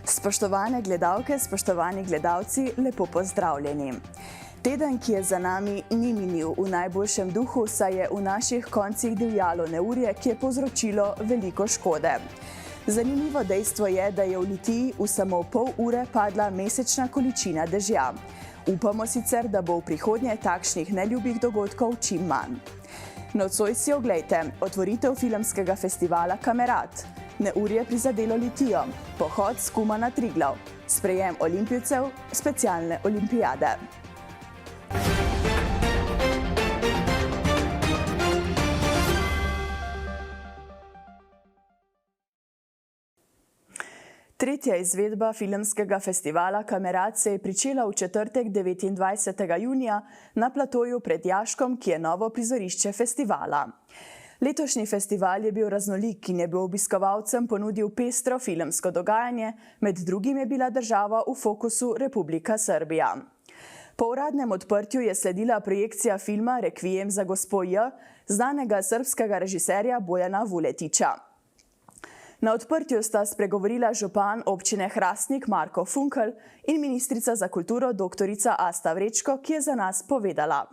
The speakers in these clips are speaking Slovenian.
Spoštovane gledalke, spoštovani gledalci, lepo pozdravljeni. Teden, ki je za nami, ni minil v najboljšem duhu, saj je v naših koncih divjalo neurje, ki je povzročilo veliko škode. Zanimivo dejstvo je, da je v Litiji v samo pol ure padla mesečna količina dežja. Upamo sicer, da bo v prihodnje takšnih neljubih dogodkov čim manj. Nocoj si oglejte otvoritev filmskega festivala Kamerad, neurje prizadelo Litijo, pohod s Kuma na Triglav, sprejem olimpijcev specialne olimpijade. Tretja izvedba filmskega festivala Kamerad se je pričela v četrtek 29. junija na platoju pred Jaškom, ki je novo prizorišče festivala. Letošnji festival je bil raznolik in je bil obiskovalcem ponudil pestro filmsko dogajanje, med drugim je bila država v fokusu Republika Srbija. Po uradnem odprtju je sledila projekcija filma Rekvijem za gospo J, znanega srbskega režiserja Bojana Vuletića. Na odprtju sta spregovorila župan občine Hrastnik Marko Funkel in ministrica za kulturo doktorica Asta Vrečko, ki je za nas povedala.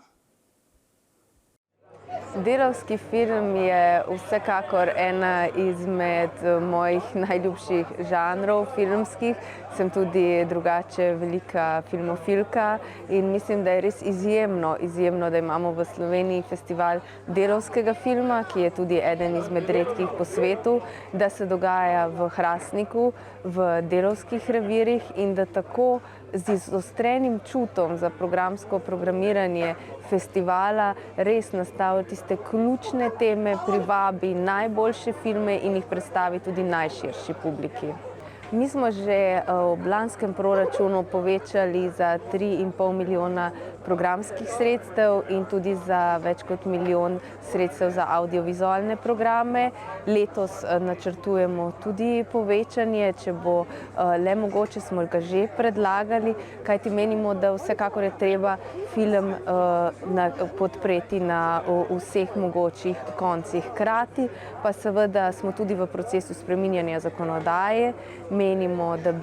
Delavski film je vsekakor ena izmed mojih najljubših žanrov filmskih. Sem tudi drugače velika filmofilka in mislim, da je res izjemno, da imamo v Sloveniji festival delavskega filma, ki je tudi eden izmed redkih po svetu, da se dogaja v Hrastniku, v delavskih revirjih in da tako z izostrenim čutom za programsko programiranje festivala res nastavi tiste ključne teme, privabi najboljše filme in jih predstavi tudi najširši publiki. Mi smo že v lanskem proračunu povečali za 3,5 milijona programskih sredstev in tudi za več kot milijon sredstev za audiovizualne programe. Letos načrtujemo tudi povečanje, če bo le mogoče, smo ga že predlagali, kajti menimo, da vsekakor je treba film podpreti na vseh mogočih koncih. Hkrati pa seveda smo tudi v procesu spreminjanja zakonodaje. Menimo, da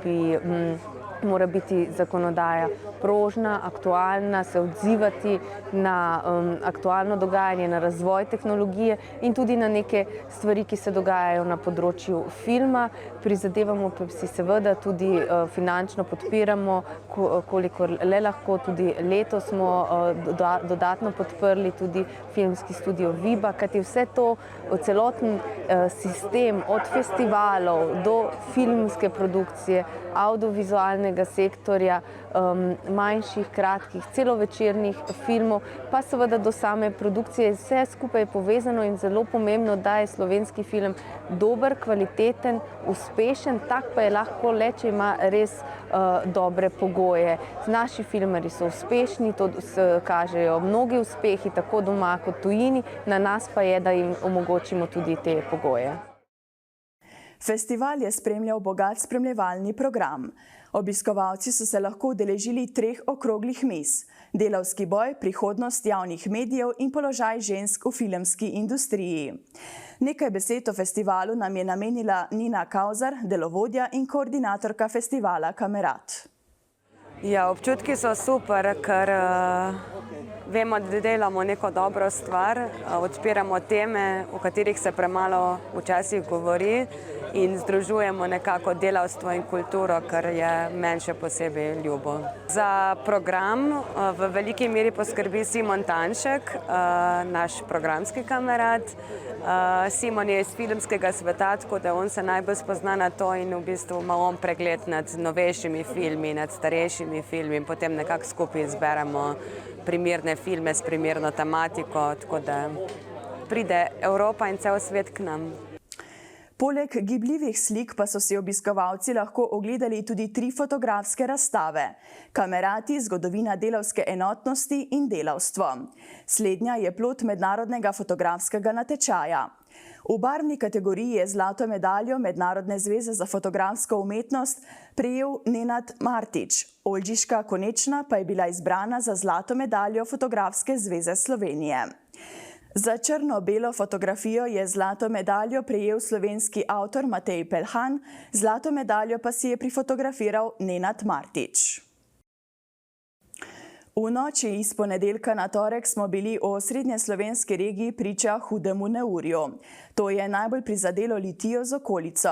mora biti zakonodaja prožna, aktualna, se odzivati na aktualno dogajanje, na razvoj tehnologije in tudi na neke stvari, ki se dogajajo na področju filma. Prizadevamo pa si seveda tudi finančno podpiramo, kolikor le lahko. Tudi letos smo dodatno podprli tudi filmski studio Viba, kajti vse to, celoten sistem od festivalov do filmske produkcije, audiovizualnega sektorja, manjših, kratkih, celovečernih filmov, pa seveda do same produkcije. Vse skupaj je povezano in zelo pomembno, da je slovenski film dober, kvaliteten, uspešen, tak pa je lahko le, če ima res dobre pogoje. Naši filmarji so uspešni, to kažejo mnogi uspehi, tako doma kot tujini, na nas pa je, da jim omogočimo tudi te pogoje. Festival je spremljal bogat spremljevalni program. Obiskovalci so se lahko udeležili 3 okroglih miz: delavski boj, prihodnost javnih medijev in položaj žensk v filmski industriji. Nekaj besed o festivalu nam je namenila Nina Kauzar, delovodja in koordinatorka festivala Kamerad. Ja, občutki so super, ker vemo, da delamo neko dobro stvar, odpiramo teme, o katerih se premalo včasih govori in združujemo nekako delavstvo in kulturo, kar je meni še posebej ljubo. Za program v veliki meri poskrbi Simon Tanšek, naš programski kamerad. Simon je iz filmskega sveta, tako da on se najbolj spozna na to in v bistvu ima on pregled nad novejšimi filmi, nad starejšimi filmi in potem nekako skupaj izberemo primerne filme s primerno tematiko, tako da pride Evropa in cel svet k nam. Poleg gibljivih slik pa so si obiskovalci lahko ogledali tudi 3 fotografske razstave: Kamerati, zgodovina delavske enotnosti in delavstvo. Slednja je plod mednarodnega fotografskega natečaja. V barvni kategoriji je zlato medaljo Mednarodne zveze za fotografsko umetnost prejel Nenad Martič. Olgiška Konečna pa je bila izbrana za zlato medaljo Fotografske zveze Slovenije. Za črno-belo fotografijo je zlato medaljo prejel slovenski avtor Matej Pelhan, zlato medaljo pa si je prifotografiral Nenad Martič. V noči iz ponedeljka na torek smo bili v osrednjeslovenski regiji priča hudemu neurju. To je najbolj prizadelo Litijo z okolico.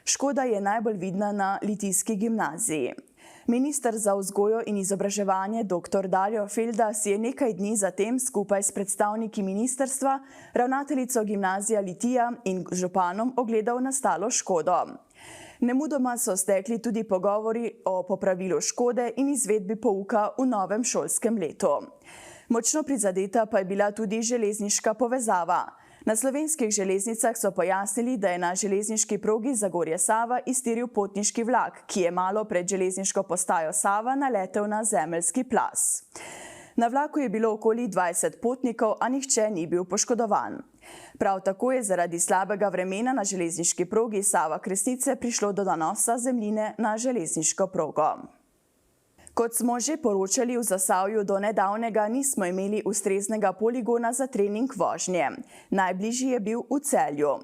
Škoda je najbolj vidna na litijski gimnaziji. Minister za vzgojo in izobraževanje dr. Darjo Felda si je nekaj dni zatem skupaj s predstavniki ministrstva, ravnateljico gimnazija Litija in županom ogledal nastalo škodo. Nemudoma so stekli tudi pogovori o popravilu škode in izvedbi pouka v novem šolskem letu. Močno prizadeta pa je bila tudi železniška povezava. Na Slovenskih železnicah so pojasnili, da je na železniški progi Zagorje-Sava iztiril potniški vlak, ki je malo pred železniško postajo Sava naletel na zemeljski plaz. Na vlaku je bilo okoli 20 potnikov, a nihče ni bil poškodovan. Prav tako je zaradi slabega vremena na železniški progi Sava-Kresnice prišlo do nanosa zemljine na železniško progo. Kot smo že poročali, v Zasavju do nedavnega nismo imeli ustreznega poligona za trening vožnje. Najbližji je bil v Celju.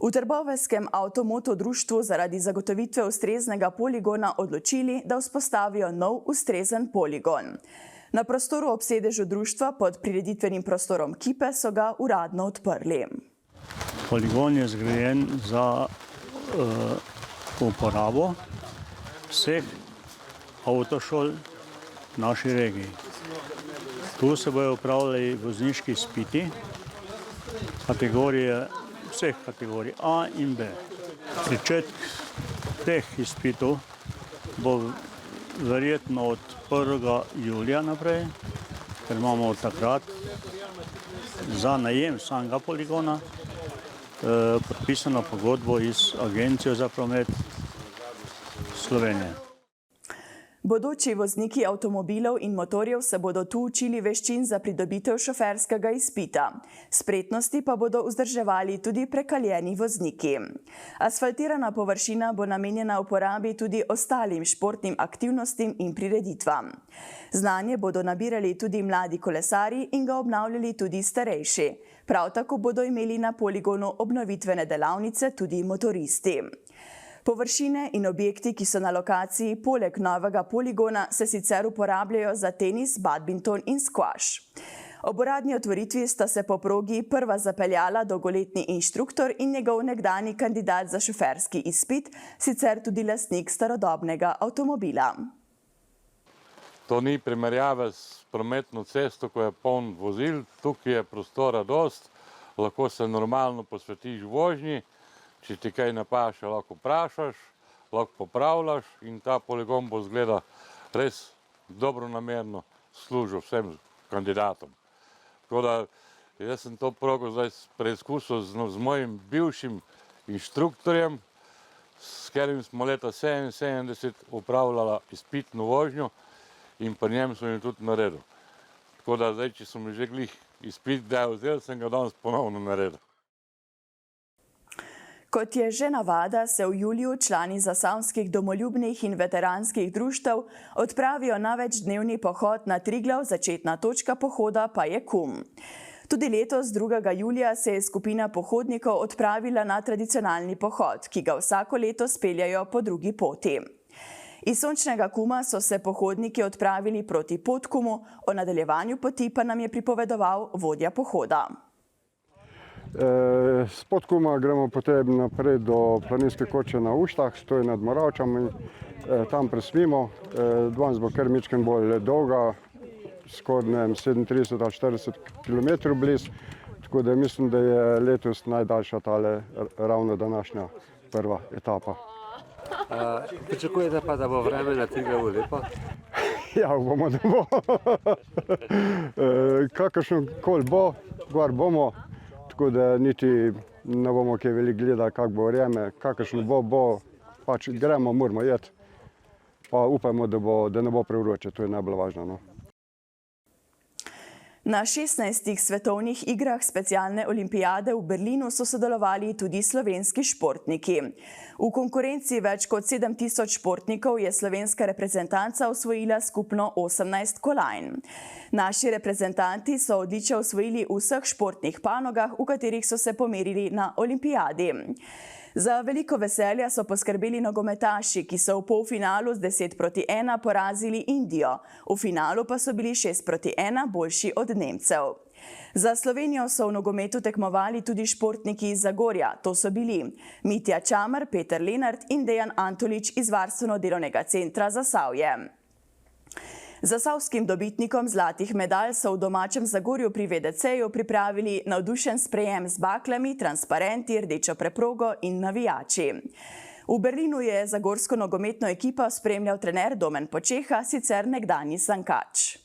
V Trboveljskem avtomoto društvu zaradi zagotovitve ustreznega poligona odločili, da vzpostavijo nov ustrezen poligon. Na prostoru ob sedežu društva pod prireditvenim prostorom Kipe so ga uradno odprli. Poligon je zgrajen za uporabo vseh avtošol v naši regiji. Tu se bodo opravljali vozniški izpiti vseh kategorij A in B. Pričetek teh izpitov bo verjetno od 1. julija naprej, ker imamo od takrat za najem samega poligona podpisano pogodbo z Agencijo za promet Slovenije. Bodoči vozniki avtomobilov in motorjev se bodo tu učili veščin za pridobitev šoferskega izpita. Spretnosti pa bodo vzdrževali tudi prekaljeni vozniki. Asfaltirana površina bo namenjena uporabi tudi ostalim športnim aktivnostim in prireditvam. Znanje bodo nabirali tudi mladi kolesarji in ga obnavljali tudi starejši. Prav tako bodo imeli na poligonu obnovitvene delavnice tudi motoristi. Površine in objekti, ki so na lokaciji poleg novega poligona, se sicer uporabljajo za tenis, badminton in skvaš. Ob uradni otvoritvi sta se po progi prva zapeljala dolgoletni inštruktor in njegov nekdanji kandidat za šoferski izpit, sicer tudi lastnik starodobnega avtomobila. To ni primerjave s prometno cesto, ko je poln vozil, tukaj je prostora dost, lahko se normalno posvetiš vožnji. Če ti kaj ne paše, lahko vprašaš, lahko popravljaš in ta poligon bo izgleda res dobronamerno služil vsem kandidatom. Tako da jaz sem to progo zdaj preizkusil z mojim bivšim inštruktorjem, s katerim smo leta 1977 upravljala izpitno vožnjo in pri njem sem jo tudi naredil. Tako da zdaj, če sem že glih izpit vzel, sem ga danes ponovno naredil. Kot je že navada, se v juliju člani zasavskih domoljubnih in veteranskih društev odpravijo na večdnevni pohod na Triglav, začetna točka pohoda pa je Kum. Tudi letos 2. julija se je skupina pohodnikov odpravila na tradicionalni pohod, ki ga vsako leto speljajo po drugi poti. Iz sončnega Kuma so se pohodniki odpravili proti Podkumu, o nadaljevanju poti pa nam je pripovedoval vodja pohoda. S Podkuma gremo potem naprej do planinske koče na Uštah, to je nad Moravčami, tam prespimo. Danes bo kar mičken bolj dolga, skoraj 37 ali 40 km blizu, tako da mislim, da je letos najdaljša tale ravno današnja prva etapa. Pričakujete pa, da bo vreme na Triglavu lepo? Ja, bomo, da bo. Kakršno koli bo, gor bomo. Tako da niti ne bomo kaj veliko gledali, kako bo vreme, kakršno bo, pač gremo, moramo jeti, pa upajmo, da ne bo prevroče, to je najbolj važno. No. Na 16. svetovnih igrah specialne olimpijade v Berlinu so sodelovali tudi slovenski športniki. V konkurenci več kot 7000 športnikov je slovenska reprezentanca osvojila skupno 18 kolajn. Naši reprezentanti so odličja osvojili v vseh športnih panogah, v katerih so se pomerili na olimpijadi. Za veliko veselja so poskrbeli nogometaši, ki so v polfinalu z 10-1 porazili Indijo, v finalu pa so bili 6-1 boljši od Nemcev. Za Slovenijo so v nogometu tekmovali tudi športniki iz Zagorja, to so bili Mitja Čamer, Peter Lenart in Dejan Antolič iz Varstveno-delovnega centra Zasavje. Zasavskim dobitnikom zlatih medalj so v domačem Zagorju pri VDC-ju pripravili navdušen sprejem z baklami, transparenti, rdečo preprogo in navijači. V Berlinu je zagorsko nogometno ekipo spremljal trener Domen Počeha, sicer nekdanji sankač.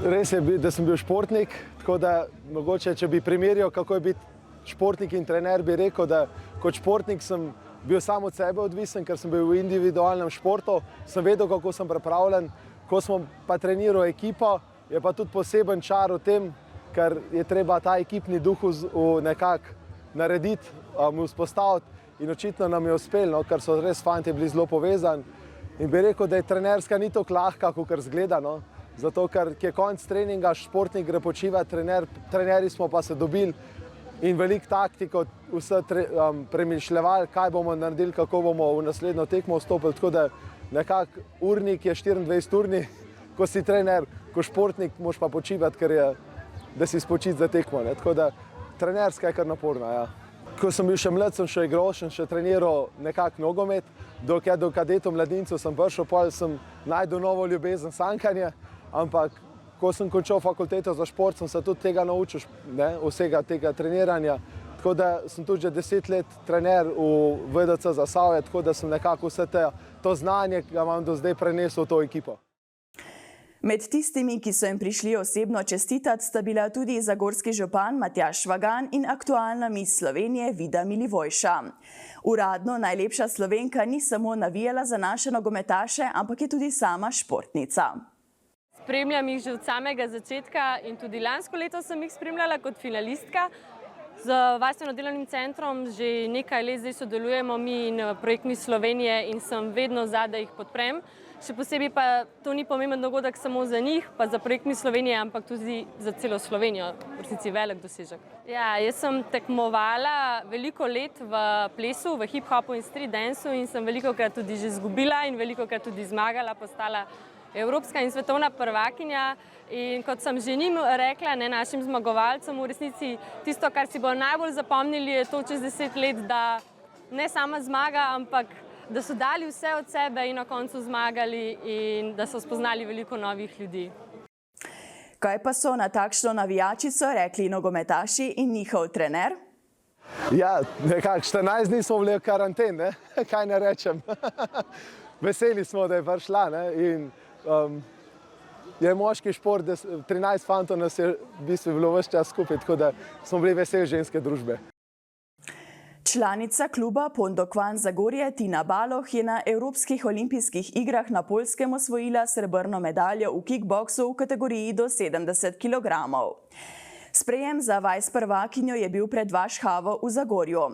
Res je, da sem bil športnik, tako da mogoče, če bi primerjal, kako je biti športnik in trener, bi rekel, da kot športnik sem bil sam od sebe odvisen, ker sem bil v individualnem športu, sem vedel, kako sem pripravljen. Ko smo pa trenirali ekipo, je pa tudi poseben čar v tem, ker je treba ta ekipni duh nekako narediti, vzpostaviti in očitno nam je uspelo, ker so res fanti bili zelo povezani. In bi rekel, da je trenerska ni tako lahka, kot izgleda, zato ker je konec treninga, športnik gre počivati, trenerji smo pa se dobili in veliko taktiko, vse premišljevali, kaj bomo naredili, kako bomo v naslednjo tekmo vstopili, tako da nekako urnik je 24-urni, ko si trener, ko športnik moš pa počivati, ker je, da si spočiti za tekmo. Tako da trenerska je kar naporna. Ja. Ko sem bil še mlad, sem še igral, sem še treniral nekako nogomet, dokaj do kadetov mladincev sem prišel, pol sem najdel novo ljubezen sankanje, ampak ko sem končal fakulteto za šport, sem se tudi tega naučil, vsega tega treniranja. Tako da sem tudi že 10 let trener v VDC Zasavje, tako da sem nekako vse to znanje, ki ga imam do zdaj, prenesel v to ekipo. Med tistimi, ki so jim prišli osebno čestitati, sta bila tudi zagorski župan Matjaž Švagan in aktualna miss Slovenije Vida Milivojša. Uradno najlepša Slovenka ni samo navijala za naše nogometaše, ampak je tudi sama športnica. Spremljam jih že od samega začetka in tudi lansko leto sem jih spremljala kot finalistka. Z Varstveno-delovnim centrom že nekaj let zdaj sodelujemo mi in projekt Miss Slovenije in sem vedno za, da jih podprem. Še posebej pa to ni pomemben dogodek samo za njih, pa za projekt Miss Slovenije, ampak tudi za celo Slovenijo. V resnici velik dosežek. Ja, jaz sem tekmovala veliko let v plesu, v hip-hopu in street danceu in sem velikokrat tudi že izgubila in velikokrat tudi zmagala, postala evropska in svetovna prvakinja. In kot sem že njim rekla, našim zmagovalcem, v resnici tisto, kar si bo najbolj zapomnili, je to čez 10 let, da ne sama zmaga, ampak da so dali vse od sebe in na koncu zmagali in da so spoznali veliko novih ljudi. Kaj pa so na takšno navijačico rekli nogometaši in njihov trener? Ja, nekako 14 dni smo bili v karanteni, kaj ne rečem. Veseli smo, da je prišla in je moški šport, 13 fantov nas je v bistvu bilo ves čas skupaj, tako da smo bili veseli ženske družbe. Članica kluba Pondokvan Zagorje Tina Baloh je na Evropskih olimpijskih igrah na Poljskem osvojila srebrno medaljo v kickboksu v kategoriji do 70 kg. Sprejem za vice prvakinjo je bil pred Vašhavo v Zagorju.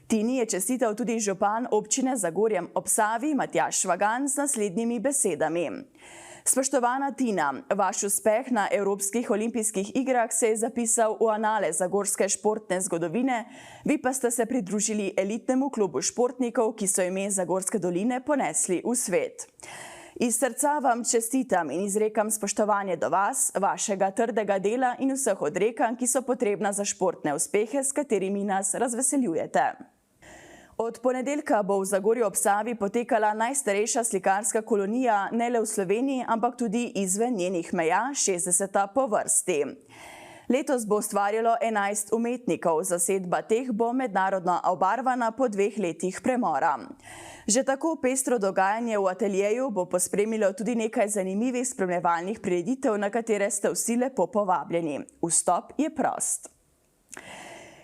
Tini je čestital tudi župan občine Zagorjem ob Savi Matjaž Švagan z naslednjimi besedami. Spoštovana Tina, vaš uspeh na Evropskih olimpijskih igrah se je zapisal v anale zagorske športne zgodovine, vi pa ste se pridružili elitnemu klubu športnikov, ki so ime Zagorske doline ponesli v svet. Iz srca vam čestitam in izrekam spoštovanje do vas, vašega trdega dela in vseh odrekanj, ki so potrebna za športne uspehe, s katerimi nas razveseljujete. Od ponedeljka bo v Zagorju ob Savi potekala najstarejša slikarska kolonija ne le v Sloveniji, ampak tudi izven njenih meja, 60. po vrsti. Letos bo ustvarjalo 11 umetnikov, zasedba teh bo mednarodno obarvana po 2 letih premora. Že tako pestro dogajanje v ateljeju bo pospremilo tudi nekaj zanimivih spremljevalnih prireditev, na katere ste vsi lepo povabljeni. Vstop je prost.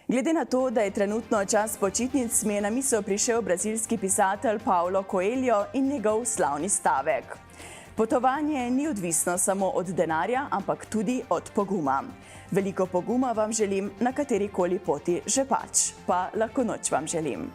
Glede na to, da je trenutno čas počitnic, mi je na misel prišel brazilski pisatelj Paulo Coelho in njegov slavni stavek. Potovanje ni odvisno samo od denarja, ampak tudi od poguma. Veliko poguma vam želim na katerikoli poti že pač, pa lahko noč vam želim.